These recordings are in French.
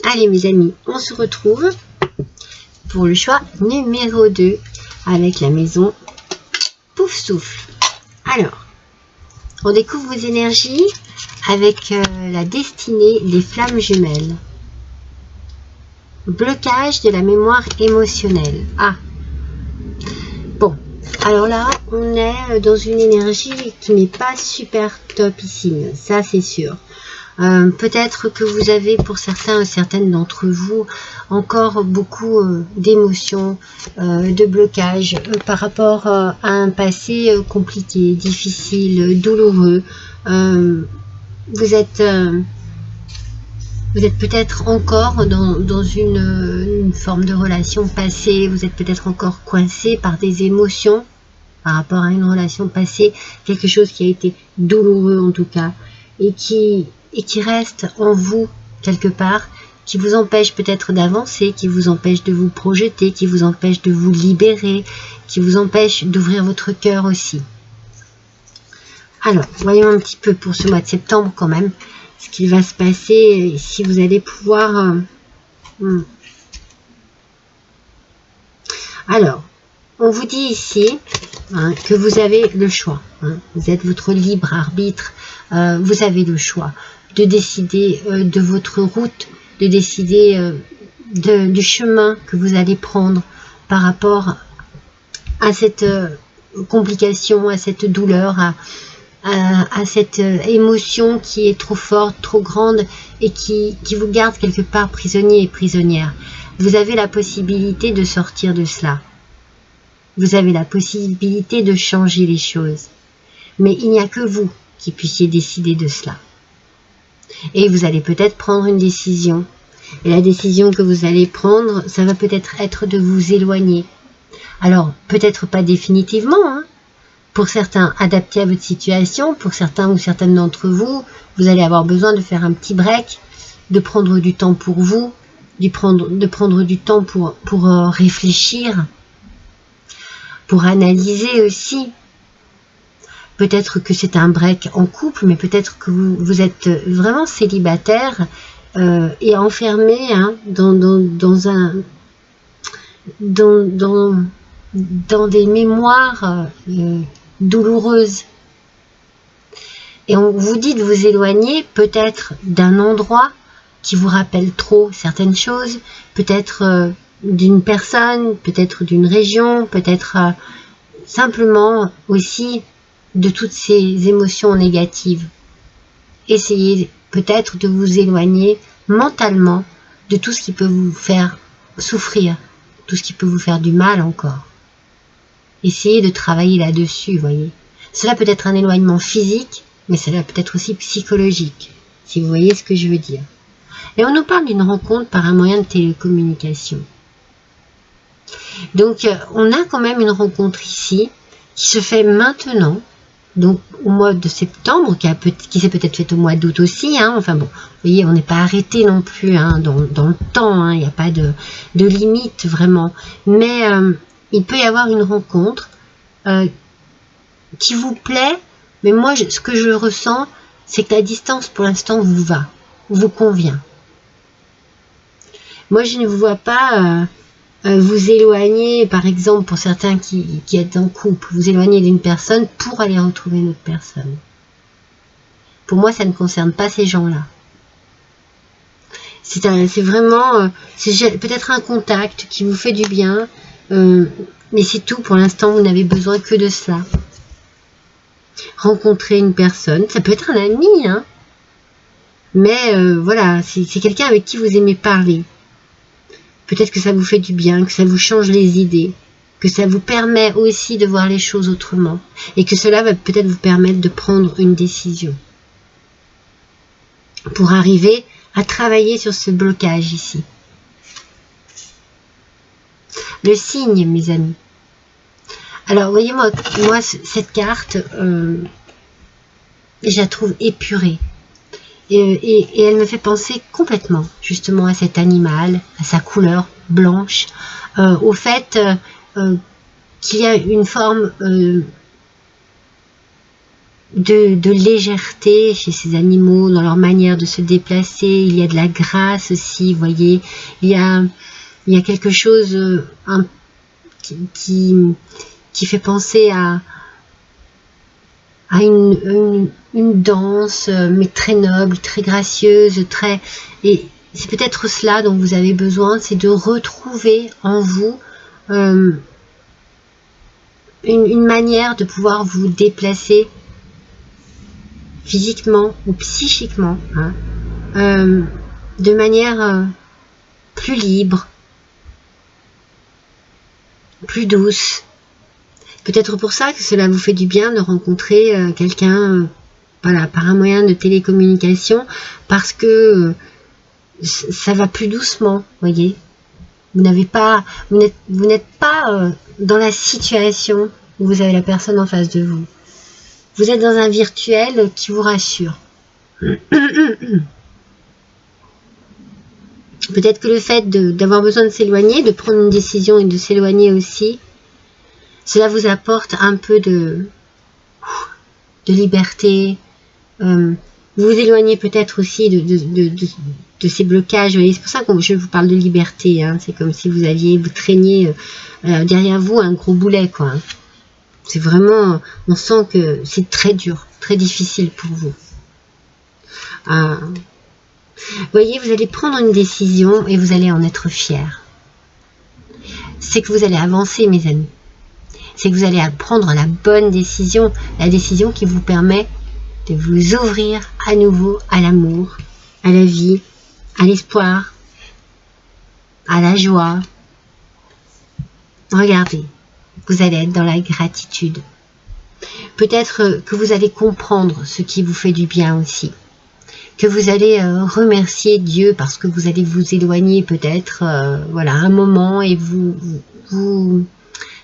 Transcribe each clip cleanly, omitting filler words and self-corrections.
Allez mes amis, on se retrouve pour le choix numéro 2 avec la maison Pouf Souffle. Alors, on découvre vos énergies avec la destinée des flammes jumelles. Blocage de la mémoire émotionnelle. Ah, bon, alors là, on est dans une énergie qui n'est pas super topissime, ça c'est sûr. Peut-être que vous avez pour certaines d'entre vous encore beaucoup d'émotions, de blocages par rapport à un passé compliqué, difficile, douloureux. Vous êtes peut-être encore dans une forme de relation passée, vous êtes peut-être encore coincé par des émotions par rapport à une relation passée, quelque chose qui a été douloureux en tout cas, et qui reste en vous quelque part, qui vous empêche peut-être d'avancer, qui vous empêche de vous projeter, qui vous empêche de vous libérer, qui vous empêche d'ouvrir votre cœur aussi. Alors, voyons un petit peu pour ce mois de septembre quand même, ce qu'il va se passer, si vous allez pouvoir... Alors, on vous dit ici que vous avez le choix. Vous êtes votre libre arbitre, vous avez le choix de décider de votre route, de décider du chemin que vous allez prendre par rapport à cette complication, à cette douleur, à cette émotion qui est trop forte, trop grande et qui vous garde quelque part prisonnier et prisonnière. Vous avez la possibilité de sortir de cela. Vous avez la possibilité de changer les choses. Mais il n'y a que vous qui puissiez décider de cela. Et vous allez peut-être prendre une décision. Et la décision que vous allez prendre, ça va peut-être être de vous éloigner. Alors, peut-être pas définitivement, Pour certains, adapté à votre situation. Pour certains ou certaines d'entre vous, vous allez avoir besoin de faire un petit break, de prendre du temps pour vous, de prendre du temps pour réfléchir, pour analyser aussi. Peut-être que c'est un break en couple, mais peut-être que vous êtes vraiment célibataire et enfermé dans des mémoires douloureuses. Et on vous dit de vous éloigner peut-être d'un endroit qui vous rappelle trop certaines choses, peut-être d'une personne, peut-être d'une région, peut-être simplement aussi de toutes ces émotions négatives. Essayez peut-être de vous éloigner mentalement de tout ce qui peut vous faire souffrir, tout ce qui peut vous faire du mal encore. Essayez de travailler là-dessus, voyez. Cela peut être un éloignement physique, mais cela peut être aussi psychologique, si vous voyez ce que je veux dire. Et on nous parle d'une rencontre par un moyen de télécommunication. Donc, on a quand même une rencontre ici qui se fait maintenant, donc au mois de septembre, qui s'est peut-être fait au mois d'août aussi. Enfin bon, vous voyez, on n'est pas arrêté non plus dans le temps, il n'y a pas de limite vraiment. Mais il peut y avoir une rencontre qui vous plaît, mais moi, ce que je ressens, c'est que la distance pour l'instant vous convient. Moi, je ne vous vois pas vous éloigner, par exemple, pour certains qui êtes en couple, vous éloigner d'une personne pour aller retrouver une autre personne. Pour moi, ça ne concerne pas ces gens-là. C'est vraiment, c'est peut-être un contact qui vous fait du bien, mais c'est tout. Pour l'instant, vous n'avez besoin que de cela. Rencontrer une personne, ça peut être un ami, mais voilà, c'est quelqu'un avec qui vous aimez parler. Peut-être que ça vous fait du bien, que ça vous change les idées, que ça vous permet aussi de voir les choses autrement, et que cela va peut-être vous permettre de prendre une décision pour arriver à travailler sur ce blocage ici. Le signe, mes amis. Alors, voyez-moi, cette carte, je la trouve épurée. Et elle me fait penser complètement, justement, à cet animal, à sa couleur blanche, au fait qu'il y a une forme de légèreté chez ces animaux, dans leur manière de se déplacer. Il y a de la grâce aussi, vous voyez. Il y a quelque chose qui fait penser à une danse, mais très noble, très gracieuse, et c'est peut-être cela dont vous avez besoin, c'est de retrouver en vous une manière de pouvoir vous déplacer physiquement ou psychiquement, hein, de manière plus libre, plus douce. Peut-être pour ça que cela vous fait du bien de rencontrer quelqu'un voilà, par un moyen de télécommunication, parce que ça va plus doucement, voyez. Vous n'êtes pas dans la situation où vous avez la personne en face de vous. Vous êtes dans un virtuel qui vous rassure. Peut-être que le fait d'avoir besoin de s'éloigner, de prendre une décision et de s'éloigner aussi, cela vous apporte un peu de liberté. Vous vous éloignez peut-être aussi de ces blocages. C'est pour ça que je vous parle de liberté. Hein. C'est comme si vous traîniez derrière vous un gros boulet, quoi. Hein. C'est vraiment, on sent que c'est très dur, très difficile pour vous. Vous voyez, vous allez prendre une décision et vous allez en être fier. C'est que vous allez avancer, mes amis. C'est que vous allez prendre la bonne décision, la décision qui vous permet de vous ouvrir à nouveau à l'amour, à la vie, à l'espoir, à la joie. Regardez, vous allez être dans la gratitude. Peut-être que vous allez comprendre ce qui vous fait du bien aussi. Que vous allez remercier Dieu parce que vous allez vous éloigner peut-être voilà, un moment et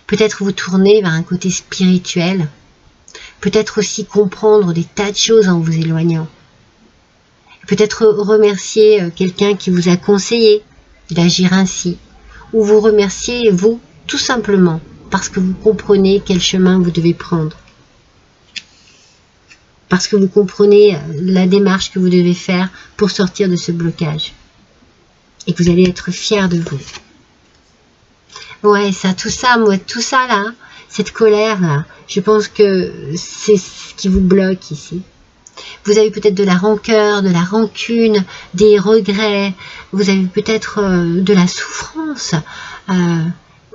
peut-être vous tourner vers un côté spirituel. Peut-être aussi comprendre des tas de choses en vous éloignant. Peut-être remercier quelqu'un qui vous a conseillé d'agir ainsi. Ou vous remercier, vous, tout simplement, parce que vous comprenez quel chemin vous devez prendre. Parce que vous comprenez la démarche que vous devez faire pour sortir de ce blocage. Et que vous allez être fiers de vous. Ouais, tout ça là, cette colère là, je pense que c'est ce qui vous bloque ici. Vous avez peut-être de la rancœur, de la rancune, des regrets, vous avez peut-être de la souffrance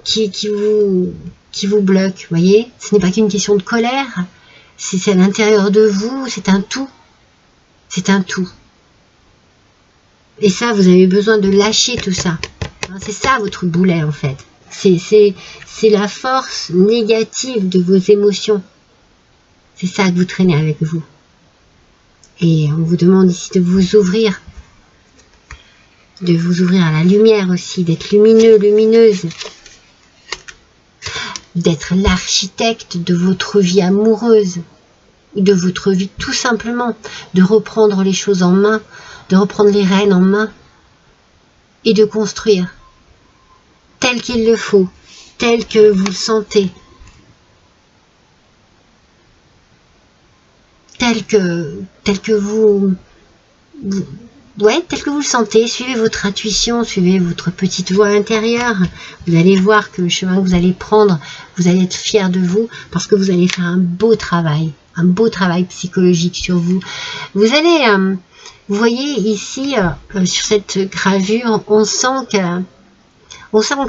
qui vous bloque, voyez. Ce n'est pas qu'une question de colère, c'est à l'intérieur de vous, c'est un tout. C'est un tout. Et ça, vous avez besoin de lâcher tout ça. C'est ça votre boulet en fait. C'est la force négative de vos émotions. C'est ça que vous traînez avec vous. Et on vous demande ici de vous ouvrir à la lumière aussi, d'être lumineux, lumineuse, d'être l'architecte de votre vie amoureuse, de votre vie tout simplement, de reprendre les choses en main, de reprendre les rênes en main et de construire tel qu'il le faut, tel que vous le sentez, tel que vous le sentez. Suivez votre intuition, suivez votre petite voix intérieure. Vous allez voir que le chemin que vous allez prendre, vous allez être fiers de vous parce que vous allez faire un beau travail psychologique sur vous. Vous allez, vous voyez ici sur cette gravure, on sent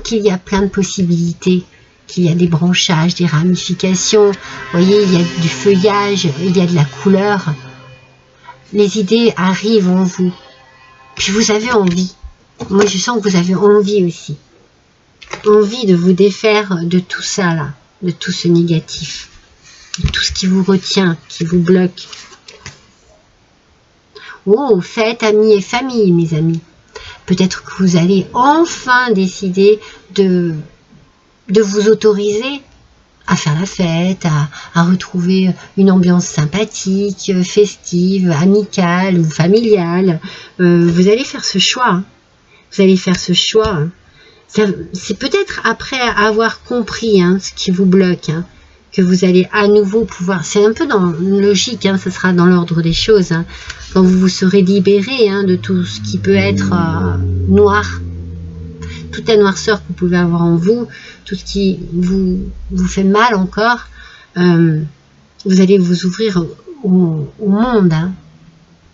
qu'il y a plein de possibilités, qu'il y a des branchages, des ramifications. Vous voyez, il y a du feuillage, il y a de la couleur. Les idées arrivent en vous. Puis vous avez envie. Moi, je sens que vous avez envie aussi. Envie de vous défaire de tout ça, là. De tout ce négatif. De tout ce qui vous retient, qui vous bloque. Oh, fête, amis et famille, mes amis. Peut-être que vous allez enfin décider de vous autoriser à faire la fête, à retrouver une ambiance sympathique, festive, amicale ou familiale. Vous allez faire ce choix. Hein. Vous allez faire ce choix. Hein. C'est peut-être après avoir compris ce qui vous bloque, que vous allez à nouveau pouvoir, c'est un peu dans logique, hein, ça sera dans l'ordre des choses, hein, quand vous vous serez libéré hein, de tout ce qui peut être noir, toute la noirceur que vous pouvez avoir en vous, tout ce qui vous fait mal encore, vous allez vous ouvrir au monde, hein,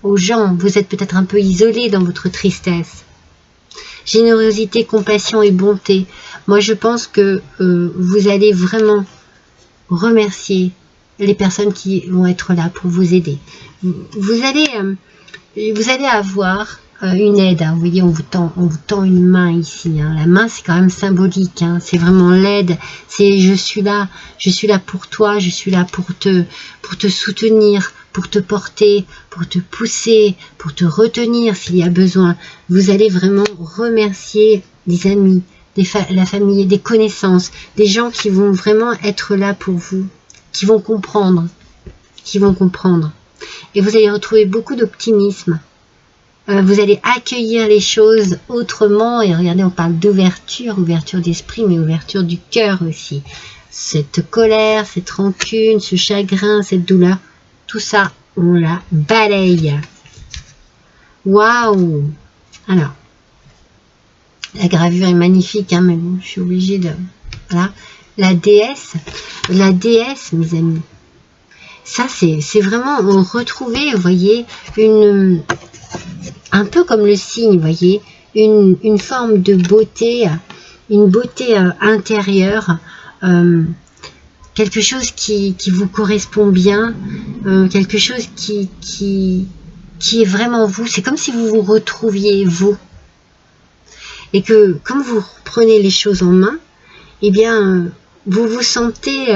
aux gens. Vous êtes peut-être un peu isolé dans votre tristesse. Générosité, compassion et bonté. Moi, je pense que vous allez vraiment remercier les personnes qui vont être là pour vous aider. Vous allez avoir une aide. Hein. Vous voyez, on vous tend une main ici. Hein. La main, c'est quand même symbolique. Hein. C'est vraiment l'aide. C'est je suis là pour toi, je suis là pour te soutenir, pour te porter, pour te pousser, pour te retenir s'il y a besoin. Vous allez vraiment remercier des amis, la famille, des connaissances, des gens qui vont vraiment être là pour vous, qui vont comprendre. Et vous allez retrouver beaucoup d'optimisme. Vous allez accueillir les choses autrement. Et regardez, on parle d'ouverture, ouverture d'esprit, mais ouverture du cœur aussi. Cette colère, cette rancune, ce chagrin, cette douleur, tout ça, on la balaye. Waouh! Alors, la gravure est magnifique, hein, mais bon, je suis obligée de... Voilà. La déesse, mes amis. Ça, c'est vraiment retrouver, vous voyez, un peu comme le cygne, vous voyez, une forme de beauté, une beauté intérieure, quelque chose qui vous correspond bien, quelque chose qui est vraiment vous. C'est comme si vous vous retrouviez vous. Et que, comme vous prenez les choses en main, eh bien, vous vous sentez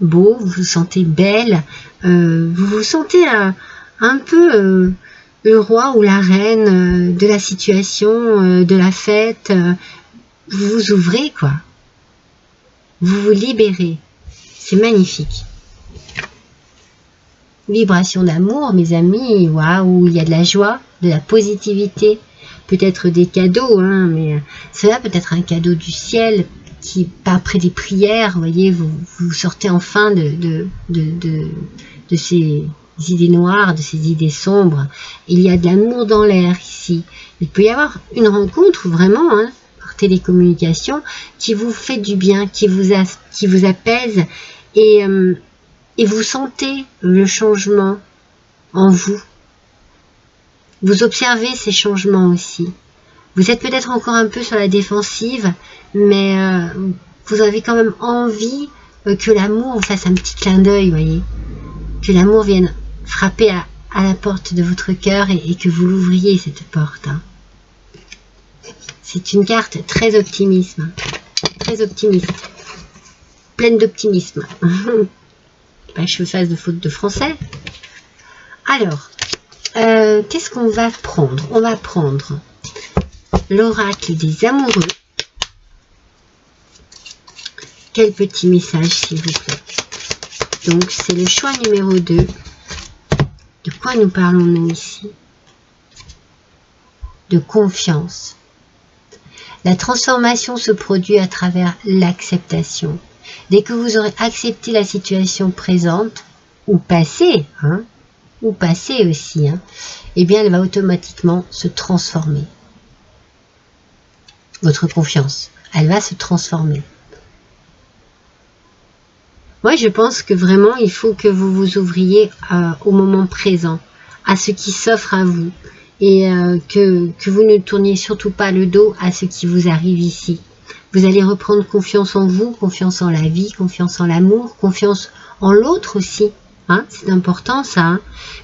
beau, vous vous sentez belle, vous vous sentez un peu le roi ou la reine de la situation, de la fête. Vous vous ouvrez, quoi. Vous vous libérez. C'est magnifique. Vibration d'amour, mes amis. Waouh, il y a de la joie, de la positivité. Peut-être des cadeaux, hein, mais cela peut être un cadeau du ciel qui, après des prières, vous voyez, vous sortez enfin de ces idées noires, de ces idées sombres. Il y a de l'amour dans l'air ici. Il peut y avoir une rencontre vraiment, hein, par télécommunication, qui vous fait du bien, qui vous apaise, et vous sentez le changement en vous. Vous observez ces changements aussi. Vous êtes peut-être encore un peu sur la défensive, mais vous avez quand même envie que l'amour vous fasse un petit clin d'œil, voyez. Que l'amour vienne frapper à la porte de votre cœur et que vous l'ouvriez, cette porte. Hein. C'est une carte très optimiste. Pleine d'optimisme. Pas que je fasse de faute de français. Alors, qu'est-ce qu'on va prendre? On va prendre l'oracle des amoureux. Quel petit message, s'il vous plaît. Donc, c'est le choix numéro 2. De quoi nous parlons-nous ici? De confiance. La transformation se produit à travers l'acceptation. Dès que vous aurez accepté la situation présente, ou passée, hein, ou passée aussi, hein, eh bien, elle va automatiquement se transformer. Votre confiance, elle va se transformer. Moi, je pense que vraiment, il faut que vous vous ouvriez au moment présent, à ce qui s'offre à vous, et que vous ne tourniez surtout pas le dos à ce qui vous arrive ici. Vous allez reprendre confiance en vous, confiance en la vie, confiance en l'amour, confiance en l'autre aussi. Hein, c'est important ça. Hein.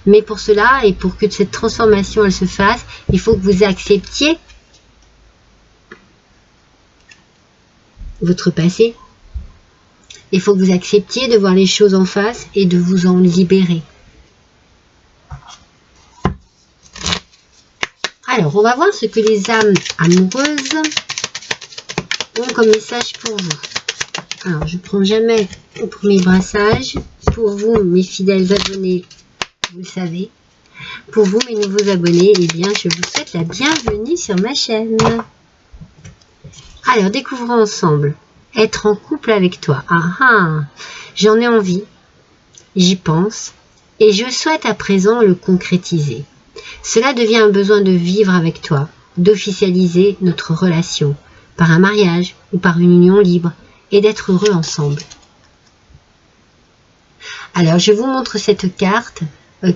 Mais pour cela, et pour que cette transformation elle se fasse, il faut que vous acceptiez votre passé. Il faut que vous acceptiez de voir les choses en face et de vous en libérer. Alors, on va voir ce que les âmes amoureuses ont comme message pour vous. Alors, je ne prends jamais au premier brassage. Pour vous, mes fidèles abonnés, vous le savez. Pour vous, mes nouveaux abonnés, eh bien, je vous souhaite la bienvenue sur ma chaîne. Alors, découvrons ensemble être en couple avec toi. Ah ah, j'en ai envie, j'y pense, et je souhaite à présent le concrétiser. Cela devient un besoin de vivre avec toi, d'officialiser notre relation, par un mariage ou par une union libre, et d'être heureux ensemble. Alors, je vous montre cette carte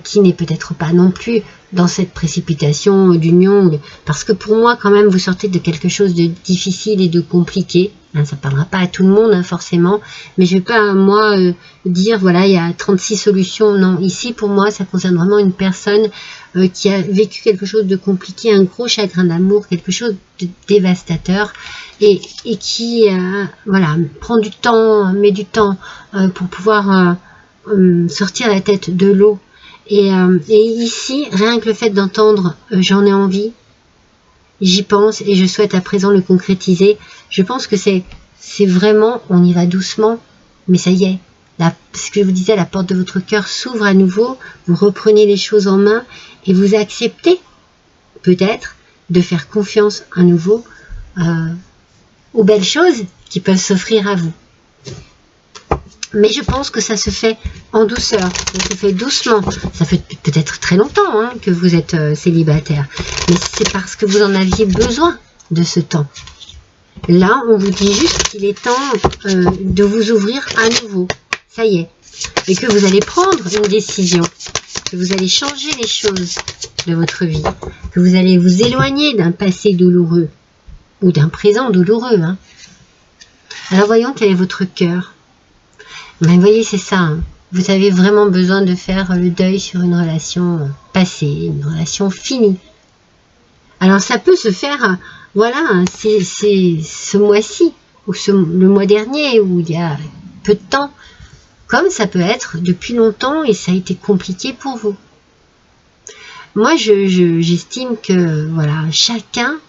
qui n'est peut-être pas non plus dans cette précipitation d'union, parce que pour moi, quand même, vous sortez de quelque chose de difficile et de compliqué. Hein, ça ne parlera pas à tout le monde, hein, forcément, mais je ne vais pas, moi, dire, voilà, il y a 36 solutions. Non, ici, pour moi, ça concerne vraiment une personne qui a vécu quelque chose de compliqué, un gros chagrin d'amour, quelque chose de dévastateur, et qui, voilà, prend du temps, met du temps pour pouvoir sortir la tête de l'eau. Et ici, rien que le fait d'entendre j'en ai envie, j'y pense et je souhaite à présent le concrétiser, je pense que c'est vraiment, on y va doucement, mais ça y est, ce que je vous disais, la porte de votre cœur s'ouvre à nouveau, vous reprenez les choses en main et vous acceptez peut-être de faire confiance à nouveau aux belles choses qui peuvent s'offrir à vous. Mais je pense que ça se fait en douceur, ça se fait doucement. Ça fait peut-être très longtemps hein, que vous êtes célibataire, mais c'est parce que vous en aviez besoin de ce temps. Là, on vous dit juste qu'il est temps de vous ouvrir à nouveau. Ça y est. Et que vous allez prendre une décision, que vous allez changer les choses de votre vie, que vous allez vous éloigner d'un passé douloureux ou d'un présent douloureux. Hein. Alors voyons quel est votre cœur. Mais vous voyez, c'est ça. Hein. Vous avez vraiment besoin de faire le deuil sur une relation passée, une relation finie. Alors ça peut se faire, voilà, hein, c'est ce mois-ci, ou le mois dernier, ou il y a peu de temps, comme ça peut être depuis longtemps et ça a été compliqué pour vous. Moi, j'estime que, voilà, chacun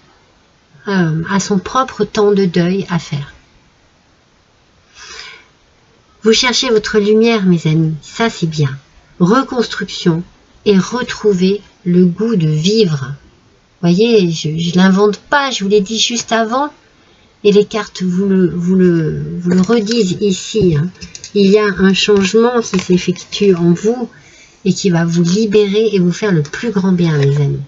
a son propre temps de deuil à faire. Vous cherchez votre lumière, mes amis, ça c'est bien. Reconstruction et retrouver le goût de vivre. Voyez, je ne l'invente pas, je vous l'ai dit juste avant. Et les cartes vous le redisent ici. Hein. Il y a un changement qui s'effectue en vous et qui va vous libérer et vous faire le plus grand bien, mes amis.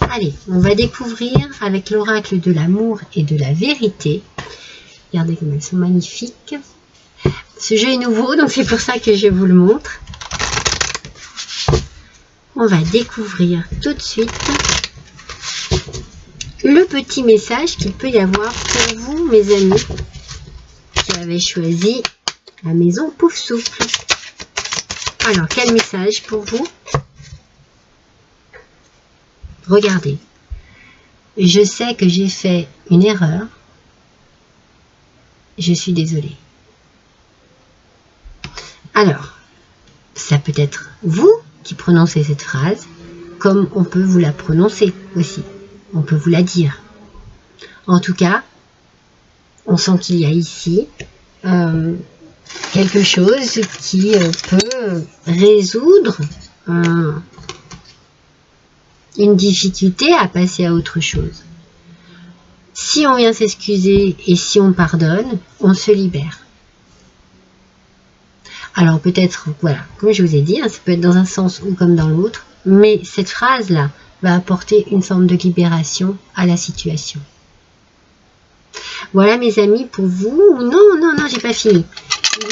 Allez, on va découvrir avec l'oracle de l'amour et de la vérité. Regardez comme elles sont magnifiques. Ce jeu est nouveau, donc c'est pour ça que je vous le montre. On va découvrir tout de suite le petit message qu'il peut y avoir pour vous, mes amis, qui avez choisi la maison Pouf Souffle. Alors, quel message pour vous? Regardez. Je sais que j'ai fait une erreur. Je suis désolée. Alors, ça peut être vous qui prononcez cette phrase, comme on peut vous la prononcer aussi. On peut vous la dire. En tout cas, on sent qu'il y a ici quelque chose qui peut résoudre une difficulté à passer à autre chose. Si on vient s'excuser et si on pardonne, on se libère. Alors peut-être, voilà, comme je vous ai dit, hein, ça peut être dans un sens ou comme dans l'autre, mais cette phrase-là va apporter une forme de libération à la situation. Voilà mes amis pour vous. Non, j'ai pas fini. Il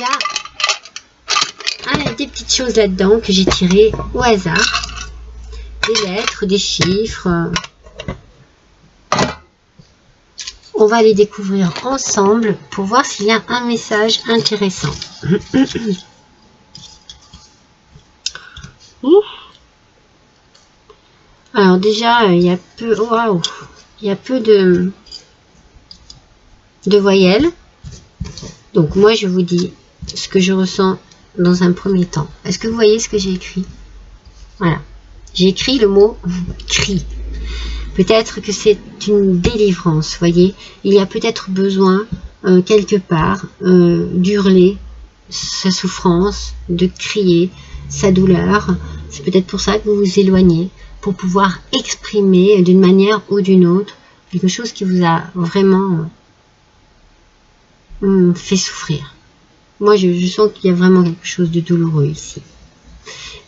y a des petites choses là-dedans que j'ai tirées au hasard. Des lettres, des chiffres. On va les découvrir ensemble pour voir s'il y a un message intéressant. Alors déjà, il y a peu, waouh, il y a peu de voyelles. Donc moi, je vous dis ce que je ressens dans un premier temps. Est-ce que vous voyez ce que j'ai écrit? Voilà, j'ai écrit le mot cri. Peut-être que c'est une délivrance, voyez. Il y a peut-être besoin, quelque part, d'hurler sa souffrance, de crier sa douleur. C'est peut-être pour ça que vous vous éloignez, pour pouvoir exprimer d'une manière ou d'une autre quelque chose qui vous a vraiment fait souffrir. Moi, je sens qu'il y a vraiment quelque chose de douloureux ici.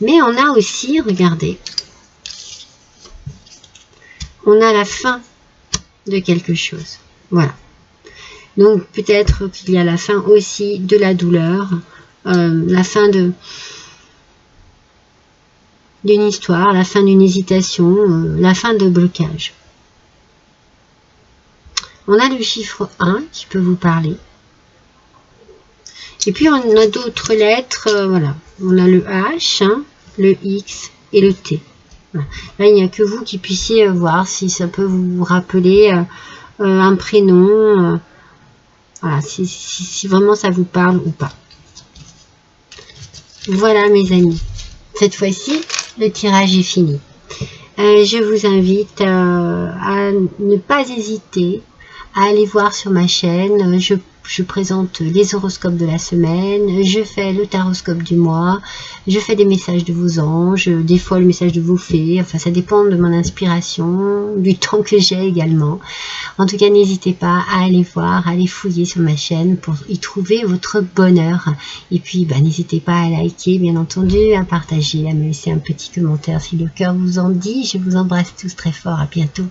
Mais on a aussi, regardez, on a la fin de quelque chose. Voilà. Donc, peut-être qu'il y a la fin aussi de la douleur, la fin d'une histoire, la fin d'une hésitation, la fin de blocage. On a le chiffre 1 qui peut vous parler. Et puis, on a d'autres lettres, voilà. On a le H, hein, le X et le T. Voilà. Là, il n'y a que vous qui puissiez voir si ça peut vous rappeler un prénom, voilà, si vraiment ça vous parle ou pas. Voilà, mes amis. Cette fois-ci, le tirage est fini. Je vous invite à ne pas hésiter à aller voir sur ma chaîne. Je présente les horoscopes de la semaine, je fais le taroscope du mois, je fais des messages de vos anges, des fois le message de vos fées, enfin ça dépend de mon inspiration, du temps que j'ai également. En tout cas, n'hésitez pas à aller voir, à aller fouiller sur ma chaîne pour y trouver votre bonheur. Et puis, n'hésitez pas à liker, bien entendu, à partager, à me laisser un petit commentaire si le cœur vous en dit. Je vous embrasse tous très fort, à bientôt.